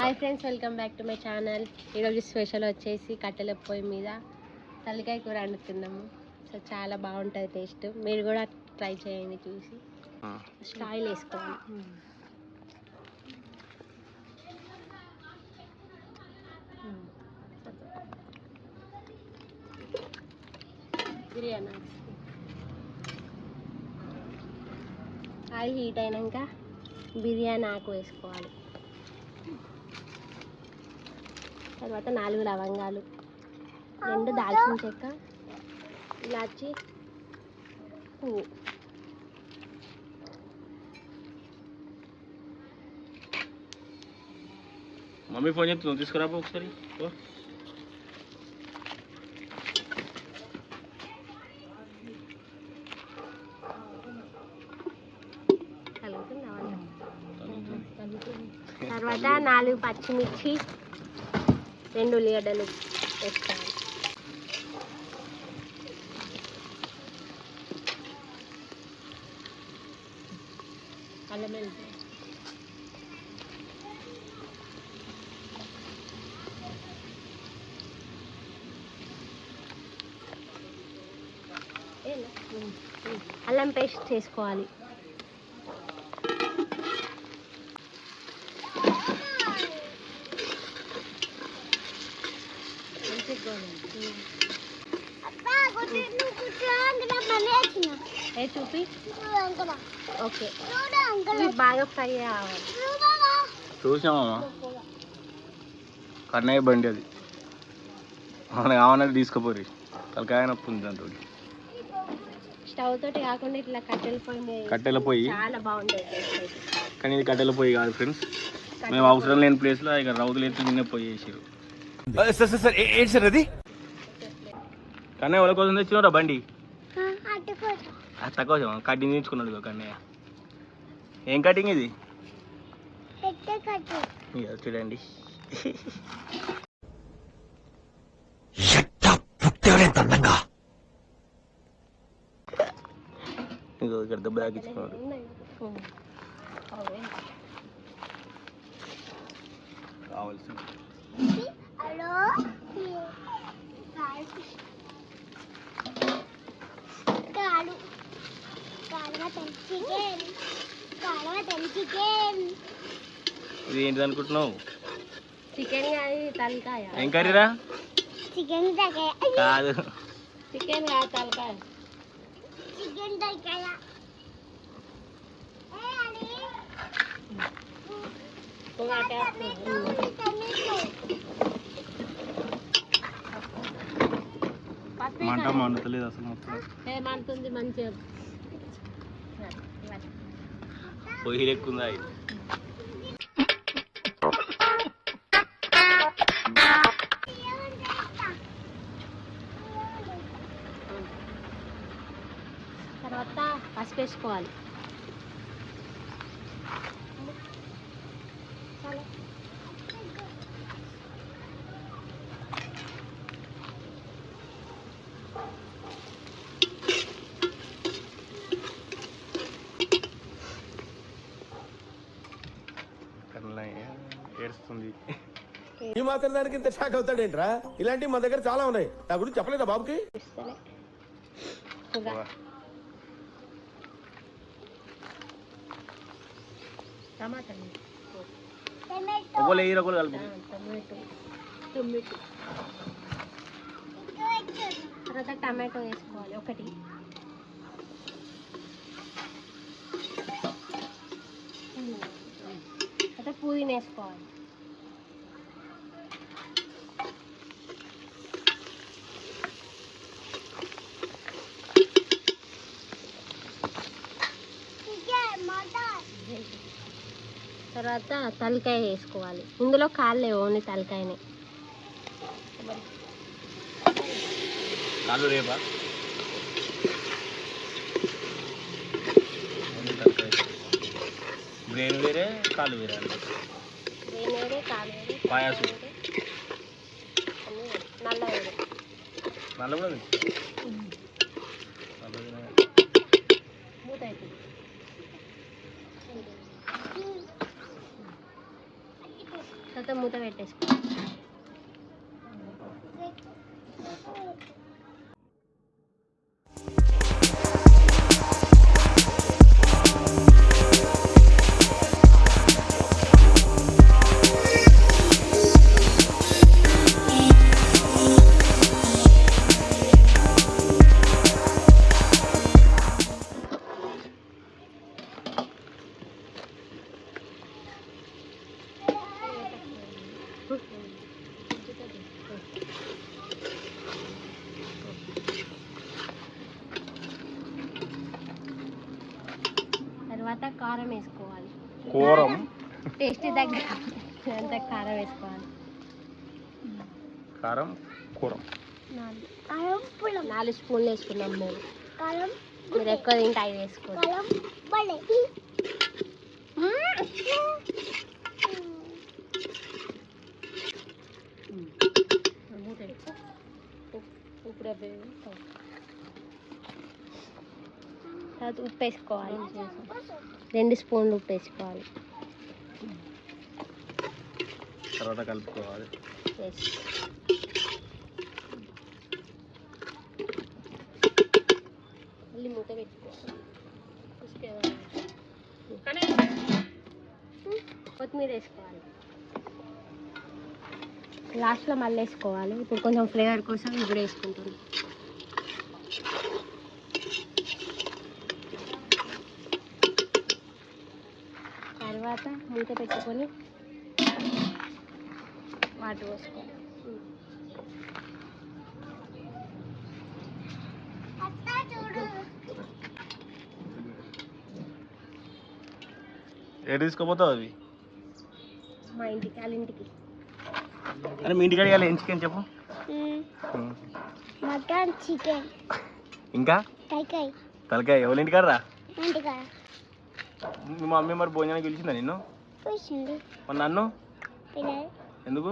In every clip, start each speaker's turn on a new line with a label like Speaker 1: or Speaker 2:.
Speaker 1: Hi friends, welcome back to my channel. ఈరోజు special వచ్చేసి కట్టెల పొయ్యి మీద తలకాయ కూర వండుతున్నాము. సో చాలా బాగుంటుంది టేస్ట్. మీరు కూడా ట్రై చేయండి. చూసి స్టైల్ వేసుకోవాలి. బిర్యానీ ఆయిల్ హీట్ అయినాక బిర్యానీ ఆకు వేసుకోవాలి. తర్వాత 4 లవంగాలు, 2 దాల్చిన చెక్క, ఇలాచి, పువ్వు.
Speaker 2: మమ్మీ ఫోన్ చేస్తుంది, తీసుకురా ఒకసారి.
Speaker 1: తర్వాత 4 పచ్చిమిర్చి, 2 ఉల్లిగడ్డలు వేసుకోవాలి. అల్లం వెల్లుల్లి అల్లం పేస్ట్ చేసుకోవాలి. చూపి ఓకే, బాగా ఫ్రై అవ్వాలి.
Speaker 2: చూసామమ్మా, కన్నయ్య బండి అది, మన కావాలంటే తీసుకుపోయి తలకాయ నొప్పి ఉంది దాంతో.
Speaker 1: స్టవ్ తోటి కాకుండా ఇట్లా
Speaker 2: కట్టెల పొయ్యి
Speaker 1: చాలా బాగుంటుంది.
Speaker 2: కానీ ఇది కట్టెల పొయ్యి కాదు ఫ్రెండ్స్. మేము అవసరం లేని ప్లేస్లో ఇక రౌతులు ఎత్తి నిన్న పొయ్యి వేసారు. ఏంటి సార్ అది? కన్నయ్య వాళ్ళ కోసం తెచ్చినారా బండి? అత్త కోసం కటింగ్ తెచ్చుకున్నాడు కన్నయ్య. ఏం కటింగ్ ఇది? చూడండి, ఇక్కడ బ్యాగ్ ఇచ్చుకున్నాడు. కావాల్సిన ఇది ఏంటిది అనుకుంటున్నావు?
Speaker 1: చికెన్ తలకాయ.
Speaker 2: ఏం కర్రీరా?
Speaker 1: చికెన్
Speaker 2: కాదు,
Speaker 1: చికెన్ కాదు, తలకాయ.
Speaker 2: మంట మండుతలేదు అసలు, మొత్తం
Speaker 1: ఏమంటుంది మంచిగా
Speaker 2: పొయ్యి లెక్కుందా.
Speaker 1: తర్వాత పసుపు వేసుకోవాలి.
Speaker 2: ఏడుస్తుంది.
Speaker 3: ఈ మాత్రం దానికి ఇంత షాక్ అవుతాడేంట్రా? ఇలాంటివి మా దగ్గర చాలా ఉన్నాయి. నా గురించి చెప్పలేదా బాబుకి?
Speaker 1: తర్వాత టమాటో వేసుకోవాలి ఒకటి. తర్వాత పుదీనా వేసుకోవాలి. తర్వాత తలకాయ వేసుకోవాలి. ఇందులో కాళ్ళు లేవు, ఓన్లీ తలకాయనే.
Speaker 2: కాళ్ళు రేపా? బ్రెయిన్ వేరే, కాళ్ళు వేరే.
Speaker 1: బ్రెయిన్ వేరే, కాళ్ళు వేరే,
Speaker 2: పాయాసం
Speaker 1: నల్ల వేరే.
Speaker 2: నల్ల కూడా
Speaker 1: మూత అవుతుంది. తర్వాత మూత పెట్టేసుకోవాలి. తర్వాత కారం వేసుకోవాలి.
Speaker 2: కూరం
Speaker 1: టేస్ట్ దగ్గర అంత కారం వేసుకోవాలి.
Speaker 2: కారం కూరం
Speaker 1: 4 స్పూన్లు వేసుకున్నాం మేము. మీరు ఎక్కువ తింటే 5 వేసుకోండి. ఇప్పుడు తర్వాత ఉప్పు వేసుకోవాలి. 2 స్పూన్లు ఉప్పు వేసుకోవాలి.
Speaker 2: తర్వాత కలుపుకోవాలి.
Speaker 1: మళ్ళీ మూత పెట్టుకోవాలి. కొత్తిమీర వేసుకోవాలి. లాస్ట్లో మళ్ళీ వేసుకోవాలి. ఇప్పుడు కొంచెం ఫ్లేవర్ కోసం ఇప్పుడు వేసుకుంటుంది. తర్వాత మూత పెట్టుకొని వాటర్ పోసుకోవాలి.
Speaker 2: ఏడు తీసుకోపోతావు అవి?
Speaker 1: మా ఇంటికి, వాళ్ళ ఇంటికి.
Speaker 2: అని మీ ఇంటికి అడిగాలి. ఏం చికెన్ చెప్పు.
Speaker 1: మటన్, చికెన్,
Speaker 2: ఇంకా తలకాయ. ఎవరి ఇంటికి రా? మీ మమ్మీ మరి భోజనానికి పిలిచిందా నిన్ను? మరి నన్ను ఎందుకు?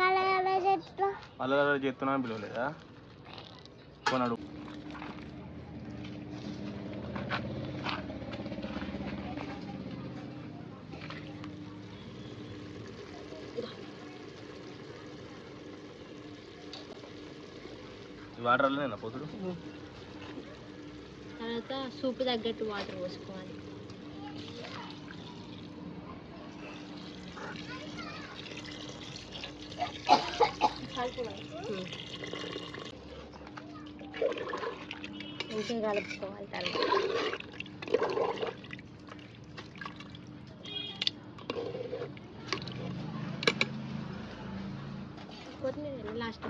Speaker 2: అలా చేస్తున్నా అని పిలవలేదా? కొన్నాడు. వాటర్ అల్లనేనా పోతుడు?
Speaker 1: తర్వాత సూప్ తగ్గట్టు వాటర్ పోసుకోవాలి. మంచిగా కలుపుకోవాలి. తర్వాత కొత్తిమీర లాస్ట్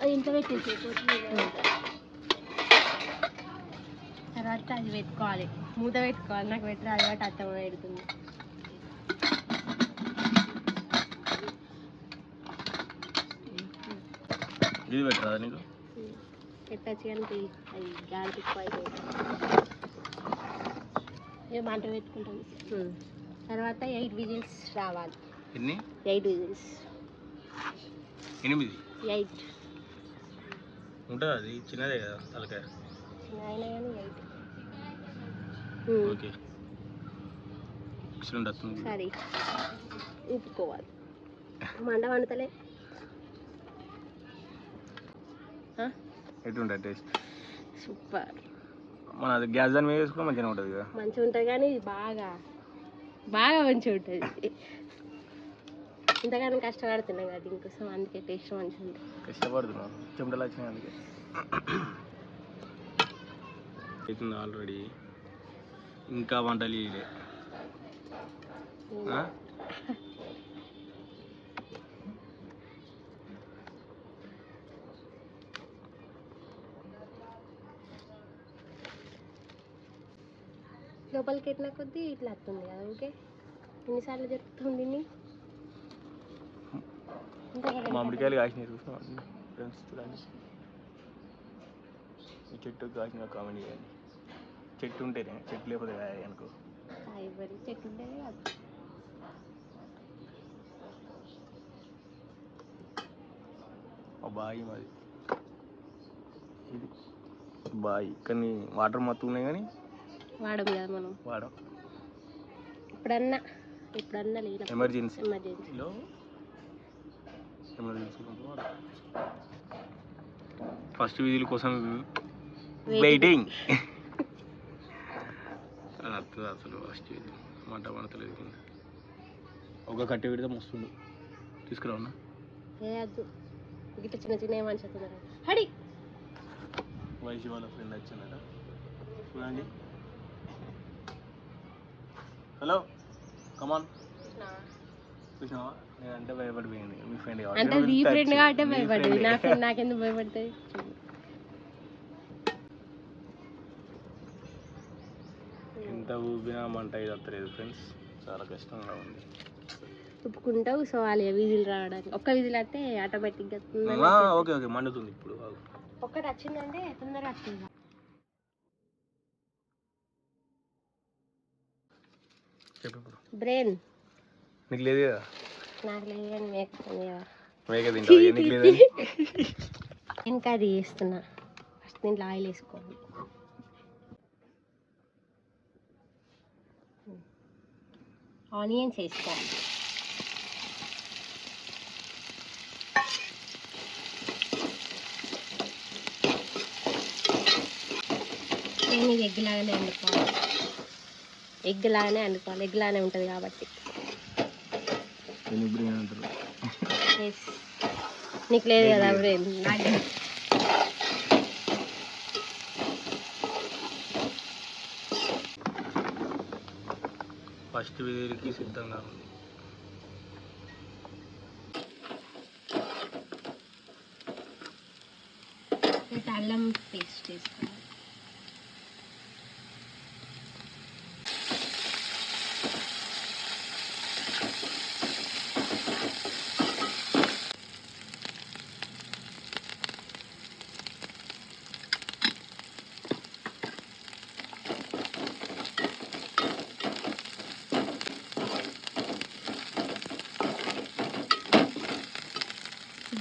Speaker 1: అది ఇంత పెట్టేసి కొత్తిమీర. తర్వాత అది పెట్టుకోవాలి. మూత పెట్టుకోవాలి. నాకు పెట్టిన అలవాటు అత్తమ్మ పెడుతుంది.
Speaker 2: ఇది పెట్టరా నీకు?
Speaker 1: పెట్టచ్చు కానీ అది గాలి ఎక్కువ అయిపోయింది. ఇక మంట పెట్టుకుంటాం. తర్వాత 8 విజిల్స్ రావాలి.
Speaker 2: ఎన్ని?
Speaker 1: 8 విజిల్స్.
Speaker 2: 8?
Speaker 1: 8
Speaker 2: ఉంటుంది. అది చిన్నదే కదా తలకాయ.
Speaker 1: అయినా కానీ 8.
Speaker 2: ఓకే.
Speaker 1: సరే ఉప్పుకోవాలి. మంట వండుతలే.
Speaker 2: ఎట్లుంటుంది టేస్ట్?
Speaker 1: సూపర్.
Speaker 2: మన అది గ్యాస్ దాని మీద వేసుకుంటే మంచిగా ఉంటుంది కదా.
Speaker 1: మంచిగా ఉంటుంది కానీ ఇది బాగా బాగా మంచిగా ఉంటుంది. ఇంతగానో కష్టపడుతున్నాం కదా దీనికోసం, అందుకే టేస్ట్ మంచిగా ఉంటుంది.
Speaker 2: కష్టపడుతున్నాం, చెమటలు వచ్చినాయి అందుకే. అవుతుంది ఆల్రెడీ, ఇంకా వంటలు ఇదే.
Speaker 1: లోపలికి ఎట్టిన కొద్దీ ఇట్లా వస్తుంది కదా. ఓకే, ఎన్నిసార్లు జరుగుతుంది.
Speaker 2: మామిడికాయలు కాసినాయి చూసినా ఫ్రెండ్స్, చూడండి. ఈ చెట్టు కాసిన కామెంట్ చేయండి. చెట్టు ఉంటేనే, చెట్టు లేకపోతే కాయ అనుకో.
Speaker 1: చెట్టు ఉంటేనే కాదు.
Speaker 2: బాయి మాది ఇది బాయి, కానీ వాటర్ మొత్తం ఉన్నాయి కానీ
Speaker 1: వాడం కదా మనం.
Speaker 2: వాడం.
Speaker 1: ఎప్పుడన్నా లేదు
Speaker 2: ఎమర్జెన్సీలో ఫస్ట్ విధుల కోసం వెయిటింగ్. అసలు ఫస్ట్ విధి మంట పడతలేదు కింద. ఒక కట్టె పెడితే మస్తుండు. తీసుకురావున్నా
Speaker 1: ఏద్దు గిట్ల చిన్న చిన్న ఏమని చెప్తున్నారు. హడి
Speaker 2: వైషి వాళ్ళ ఫ్రెండ్ వచ్చిందట చూడండి. Hello come on. చూసినావా నేనంటే భయపడిపోయింది. మీ ఫ్రెండ్
Speaker 1: అంటే ఈ ఫ్రెండ్ కాబట్టి భయపడింది. నా ఫ్రెండ్ నాకెందుకు భయపడుతుంది?
Speaker 2: ఎంత ఊపినా మంట ఇది వస్తలేదు ఫ్రెండ్స్. చాలా కష్టంగా ఉంది.
Speaker 1: ఉప్పుకుంటా కూర్చోవాలి విజిల్ రావడానికి. ఒక్క విజిల్ అయితే ఆటోమేటిక్గా
Speaker 2: ఓకే ఓకే మండుతుంది ఇప్పుడు.
Speaker 1: ఒక్కటి వచ్చిందంటే తొందరగా వచ్చింది. బ్రెయిన్
Speaker 2: నీకు లేదు కదా?
Speaker 1: నాకు లేదు కానీ
Speaker 2: మేక తింటావా? నీకు లేదు
Speaker 1: ఇంకా అది వేస్తున్నా. ఫస్ట్ దీంట్లో ఆయిల్ వేసుకోవాలి. ఆనియన్స్ వేసుకోవాలి. ఇది ఎగ్ లాగానే వండుకోవాలి. ఎగ్ లాగానే ఉంటుంది కాబట్టి. నీకు లేదు కదా బ్రెయిన్?
Speaker 2: ఫస్ట్ విధికి సిద్ధంగా ఉంది.
Speaker 1: అల్లం పేస్ట్ వేసుకోవాలి.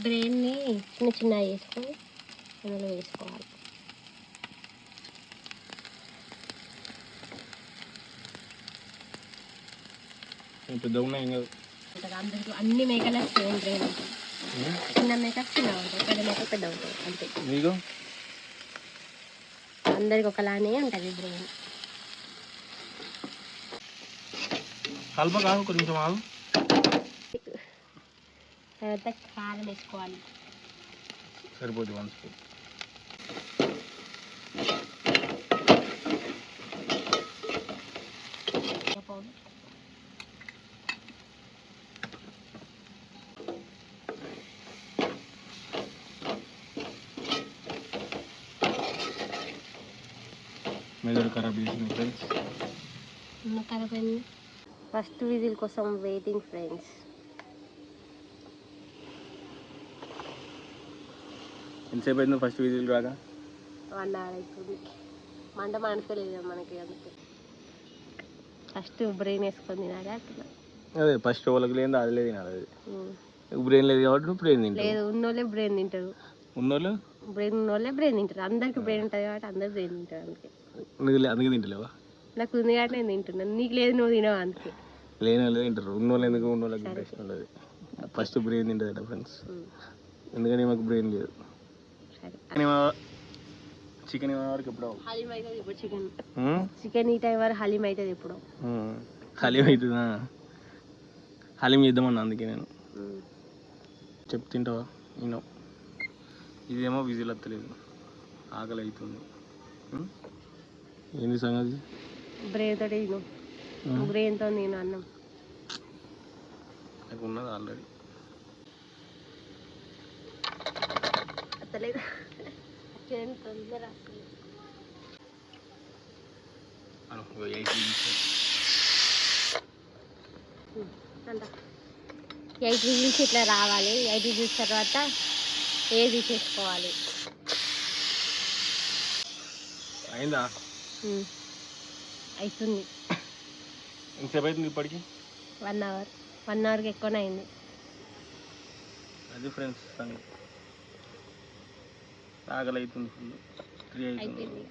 Speaker 1: బ్రెయిన్ని చిన్న వేసుకొని అందులో వేసుకోవాలి. అందరికీ అన్ని మేకలు సేమ్ బ్రెయిన్ ఉంటుంది. చిన్న మేకప్ చిన్న ఉంటుంది, పెద్ద మేకప్ పెద్ద ఉంటుంది. అంతే. అందరికి ఒకలానే ఉంటుంది బ్రెయిన్. తర్వాత కారం వేసుకోవాలి.
Speaker 2: సరిపోతుంది 1 స్పూన్. మెదడు ఖరాబ్ చేసింది ఫ్రెండ్స్.
Speaker 1: ఖరాబ్ అయింది. ఫస్ట్ విజిల్ కోసం వెయిటింగ్ ఫ్రెండ్స్.
Speaker 2: ఎంతసేపు అయింది ఫస్ట్ విజిల్ రాగా?
Speaker 1: 1 hour అవుతుంది. మంట మంటలేదు మనకి. అందుకే ఫస్ట్ బ్రెయిన్ వేసుకొని తినాలి అట్లా.
Speaker 2: అదే ఫస్ట్ వాళ్ళకి లేదు అది లేదు తినాలి. అది బ్రెయిన్ లేదు కాబట్టి నువ్వు బ్రెయిన్ తింటావు.
Speaker 1: లేదు ఉన్నోళ్ళే బ్రెయిన్ తింటారు. బ్రెయిన్ ఉన్నోళ్ళే బ్రెయిన్ తింటారు. అందరికి బ్రెయిన్ ఉంటుంది కాబట్టి అందరు బ్రెయిన్ తింటారు.
Speaker 2: అందుకే తింటలేవా?
Speaker 1: నాకు ఉంది కాబట్టి నేను తింటున్నాను. నీకు లేదు నువ్వు తినవు. అందుకే
Speaker 2: లేని వాళ్ళు తింటారు. ఉన్నోళ్ళు ఎందుకు? ఉన్నోళ్ళకి ఇంట్రెస్ట్ ఉండదు. ఫస్ట్ బ్రెయిన్ తింటుంది ఫ్రెండ్స్. ఎందుకని మాకు బ్రెయిన్ లేదు. చికెన్ వరకు ఎప్పుడు
Speaker 1: హలీం అవుతుంది. ఇప్పుడు చికెన్ ఈ టైం వరకు హలీం అవుతుంది. ఎప్పుడు
Speaker 2: హలీం అవుతుందా? హలీం చేద్దామన్నా అందుకే నేను తింటావా? నేను ఇదేమో విజిల్ వస్తలేదు. ఆకలి అవుతుంది. ఏంది సంగతి?
Speaker 1: బ్రెయిన్ తోటి తిను. బ్రెయిన్తో నేను అన్నం
Speaker 2: నాకు ఉన్నది ఆల్రెడీ.
Speaker 1: అత్తలేదు తొందర. 8 విజిల్స్ ఇట్లా రావాలి. 8 విజిల్స్ తర్వాత ఏది చేసుకోవాలి.
Speaker 2: అయిందా?
Speaker 1: అవుతుంది.
Speaker 2: ఎంతసేపు అవుతుంది ఇప్పటికి?
Speaker 1: 1 hour. 1 hourకి ఎక్కువనే అయింది.
Speaker 2: అది ఫ్రెండ్స్ సంగతి. ఆకలి అవుతుంది ఫుల్. 3 అవుతుంది.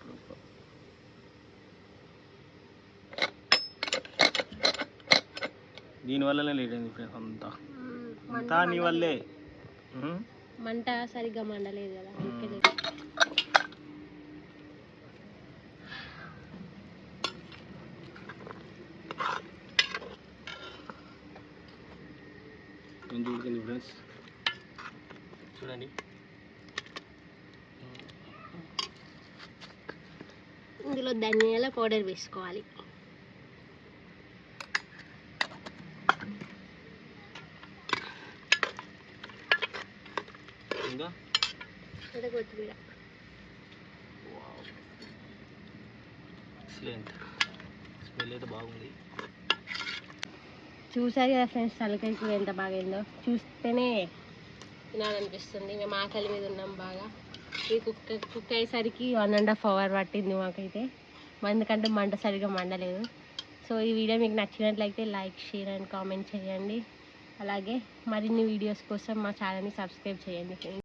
Speaker 2: దీనివల్లనే లేట్ అయింది ఫ్రెండ్స్ అంతా నీ వల్లే.
Speaker 1: మంట సరిగ్గా మండలేదు కదా.
Speaker 2: మంచిగా ఉడికింది ఫ్రెండ్స్, చూడండి.
Speaker 1: ఇందులో ధనియాల పౌడర్ వేసుకోవాలి.
Speaker 2: ఇంకా
Speaker 1: కొత్తిమీర.
Speaker 2: ఎక్సలెంట్, స్మెల్ అయితే బాగుంది.
Speaker 1: చూసారు కదా ఫ్రెండ్స్, తలకాయ కూర ఎంత బాగైందో. చూస్తేనే తినాలనిపిస్తుంది. మేము ఆకలి మీద ఉన్నాం బాగా. ఈ కుక్ అయ్యేసరికి 1.5 hour పట్టింది మాకైతే, ఎందుకంటే మంట సరిగ్గా మండలేదు. సో ఈ వీడియో మీకు నచ్చినట్లయితే లైక్, షేర్ అండ్ కామెంట్ చేయండి. అలాగే మరిన్ని వీడియోస్ కోసం మా ఛానల్ని సబ్స్క్రైబ్ చేయండి.